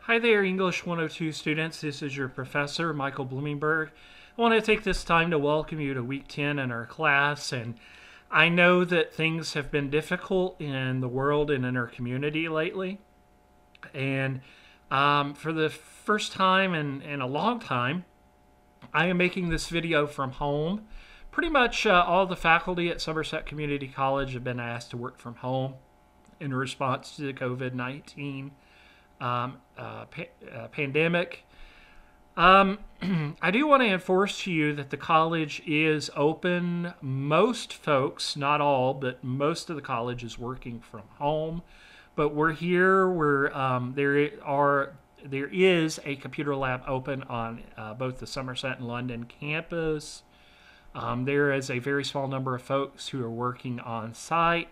Hi there, English 102 students. This is your professor, Michael Bloomingberg. I want to take this time to welcome you to week 10 in our class. And I know that things have been difficult in the world and in our community lately. And for the first time in a long time, I am making this video from home. Pretty much all the faculty at Somerset Community College have been asked to work from home in response to the COVID-19 pandemic. I do want to enforce to you that the college is open. Most folks, not all, but most of the college is working from home. But we're here. There is a computer lab open on both the Somerset and London campus. There is a very small number of folks who are working on site.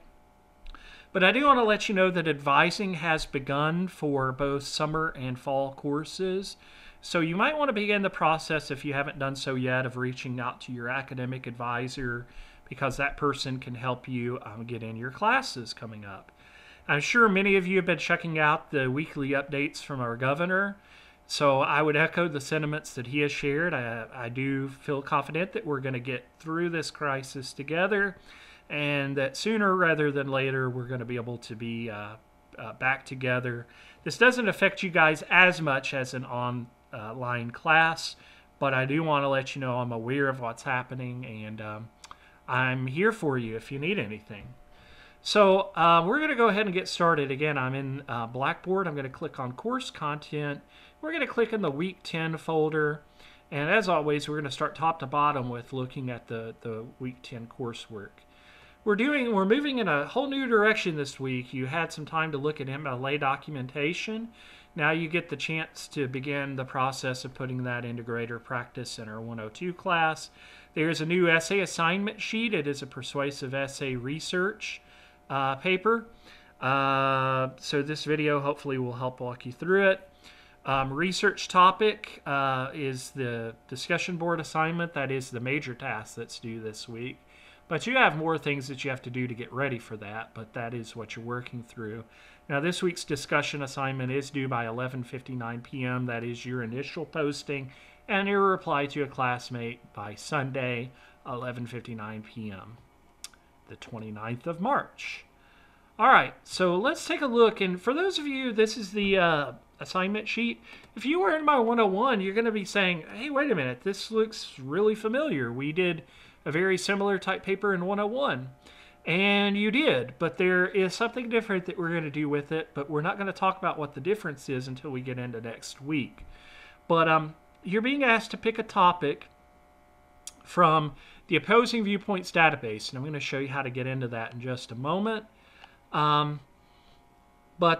But I do want to let you know that advising has begun for both summer and fall courses. So you might want to begin the process, if you haven't done so yet, of reaching out to your academic advisor, because that person can help you get in your classes coming up. I'm sure many of you have been checking out the weekly updates from our governor. So I would echo the sentiments that he has shared. I do feel confident that we're going to get through this crisis together, and that sooner rather than later we're going to be able to be back together. This doesn't affect you guys as much as an online class, but I do want to let you know I'm aware of what's happening, and I'm here for you if you need anything. So we're going to go ahead and get started. Again, I'm in Blackboard. I'm going to click on Course Content. We're going to click in the Week 10 folder. And as always, we're going to start top to bottom with looking at the Week 10 coursework. We're moving in a whole new direction this week. You had some time to look at MLA documentation. Now you get the chance to begin the process of putting that into greater practice in our 102 class. There's a new essay assignment sheet. It is a persuasive essay research paper. So this video hopefully will help walk you through it. Research topic is the discussion board assignment. That is the major task that's due this week. But you have more things that you have to do to get ready for that, but that is what you're working through. Now, this week's discussion assignment is due by 11:59 p.m. That is your initial posting, and your reply to a classmate by Sunday, 11:59 p.m., the 29th of March. All right, so let's take a look. And for those of you, this is the assignment sheet. If you were in my 101, you're going to be saying, hey, wait a minute, this looks really familiar. We did a very similar type paper in 101. And you did, but there is something different that we're going to do with it, but we're not going to talk about what the difference is until we get into next week. But you're being asked to pick a topic from the Opposing Viewpoints database, and I'm going to show you how to get into that in just a moment. But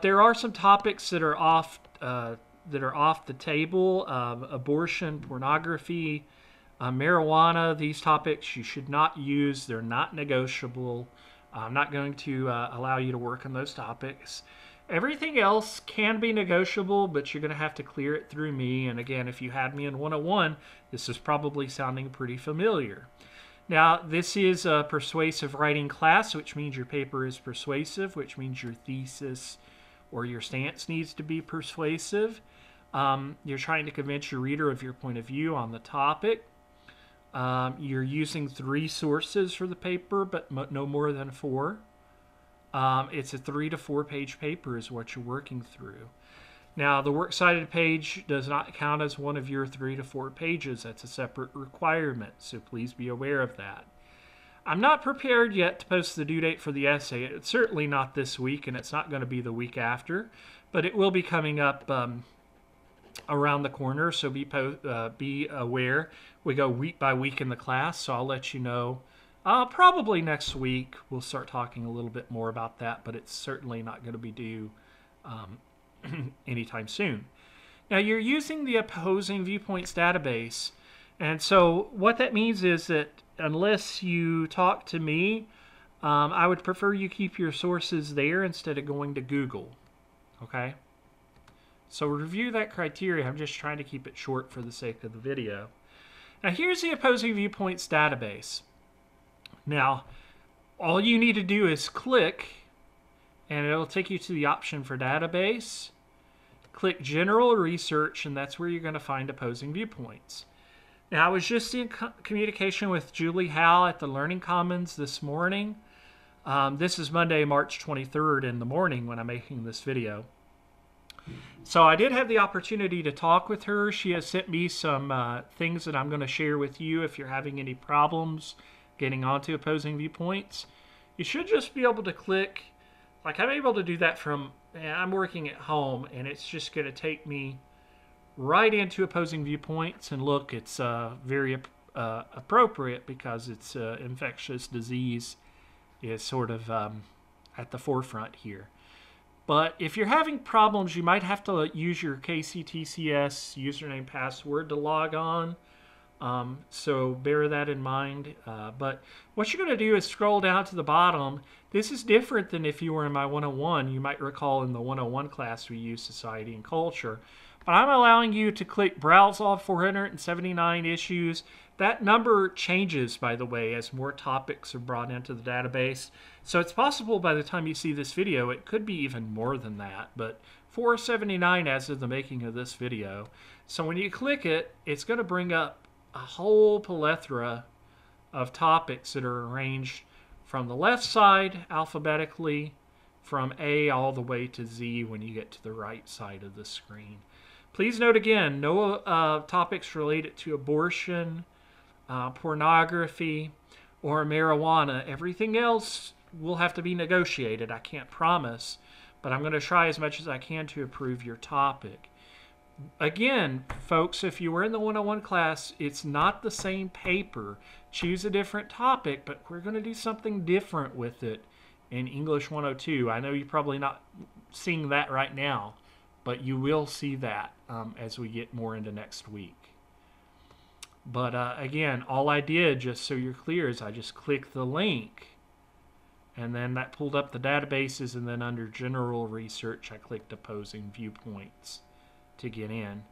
there are some topics that are off the table: abortion, pornography, marijuana. These topics you should not use. They're not negotiable. I'm not going to allow you to work on those topics. Everything else can be negotiable, but you're going to have to clear it through me. And again, if you had me in 101, this is probably sounding pretty familiar. Now, this is a persuasive writing class, which means your paper is persuasive, which means your thesis or your stance needs to be persuasive. You're trying to convince your reader of your point of view on the topic. You're using 3 sources for the paper, but no more than 4. It's a 3 to 4 page paper is what you're working through. Now, the works cited page does not count as one of your 3 to 4 pages. That's a separate requirement, so please be aware of that. I'm not prepared yet to post the due date for the essay. It's certainly not this week, and it's not going to be the week after, but it will be coming up around the corner, so be aware. We go week by week in the class, so I'll let you know. Probably next week we'll start talking a little bit more about that, but it's certainly not going to be due anytime soon. Now, you're using the Opposing Viewpoints database, and so what that means is that unless you talk to me, I would prefer you keep your sources there instead of going to Google. Okay? So review that criteria. I'm just trying to keep it short for the sake of the video. Now, here's the Opposing Viewpoints database. Now, all you need to do is click, and it'll take you to the option for database. click General Research, and that's where you're going to find opposing viewpoints. Now, I was just in communication with Julie Howe at the Learning Commons this morning. This is Monday, March 23rd in the morning when I'm making this video. So I did have the opportunity to talk with her. She has sent me some things that I'm going to share with you if you're having any problems getting onto opposing viewpoints. You should just be able to click, like I'm able to do that from, I'm working at home, and it's just going to take me right into opposing viewpoints, and look, it's very appropriate because it's infectious disease is sort of at the forefront here. But if you're having problems, you might have to use your KCTCS username password to log on. So bear that in mind. But what you're going to do is scroll down to the bottom. This is different than if you were in my 101. You might recall in the 101 class we used Society and Culture. But I'm allowing you to click Browse all 479 issues. That number changes, by the way, as more topics are brought into the database. So it's possible by the time you see this video, it could be even more than that. But 479 as of the making of this video. So when you click it, it's going to bring up a whole plethora of topics that are arranged from the left side alphabetically, from A all the way to Z when you get to the right side of the screen. Please note again, no topics related to abortion, pornography, or marijuana. Everything else will have to be negotiated. I can't promise, but I'm going to try as much as I can to approve your topic. Again, folks, if you were in the 101 class, it's not the same paper. Choose a different topic, but we're going to do something different with it in English 102. I know you're probably not seeing that right now, but you will see that as we get more into next week. But again, all I did, just so you're clear, is I just clicked the link, and then that pulled up the databases, and then under General Research, I clicked Opposing Viewpoints to get in.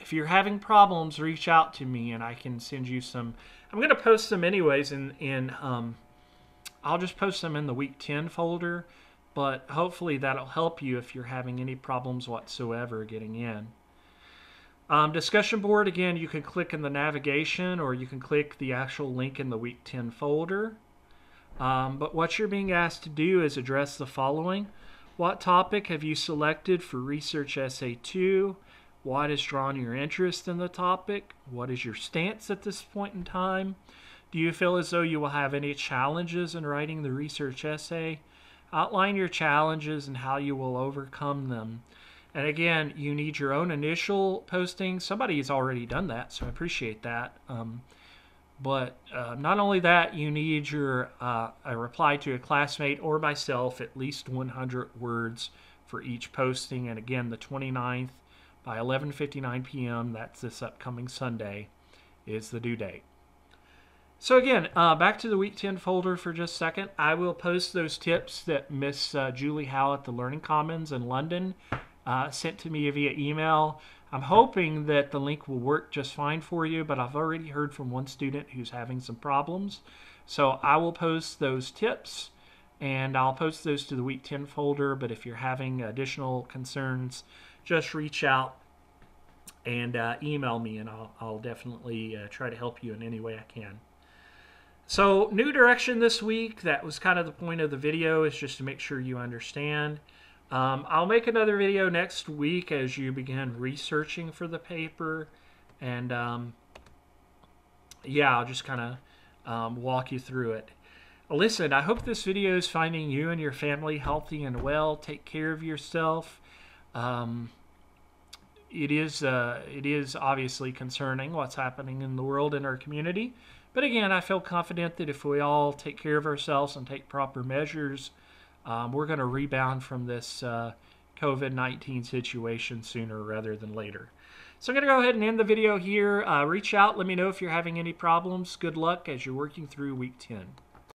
If you're having problems, reach out to me, and I can send you some. I'm going to post them anyways, I'll just post them in the Week 10 folder. But hopefully that'll help you if you're having any problems whatsoever getting in. Discussion board, again, you can click in the navigation, or you can click the actual link in the Week 10 folder. But what you're being asked to do is address the following. What topic have you selected for Research Essay 2? What has drawn your interest in the topic? What is your stance at this point in time? Do you feel as though you will have any challenges in writing the research essay? Outline your challenges and how you will overcome them. And again, you need your own initial posting. Somebody has already done that, so I appreciate that. But not only that, you need your a reply to a classmate or myself, at least 100 words for each posting. And again, the 29th by 11:59 p.m., that's this upcoming Sunday, is the due date. So again, back to the Week 10 folder for just a second. I will post those tips that Miss Julie Howe at the Learning Commons in London sent to me via email. I'm hoping that the link will work just fine for you, but I've already heard from one student who's having some problems. So I will post those tips, and I'll post those to the Week 10 folder, but if you're having additional concerns, just reach out and email me, and I'll definitely try to help you in any way I can. So, new direction this week. That was kind of the point of the video, is just to make sure you understand. I'll make another video next week as you begin researching for the paper. And, yeah, I'll just kind of walk you through it. Listen, I hope this video is finding you and your family healthy and well. Take care of yourself. It is obviously concerning what's happening in the world and our community. But again, I feel confident that if we all take care of ourselves and take proper measures, we're going to rebound from this COVID-19 situation sooner rather than later. So I'm going to go ahead and end the video here. Reach out. Let me know if you're having any problems. Good luck as you're working through Week 10.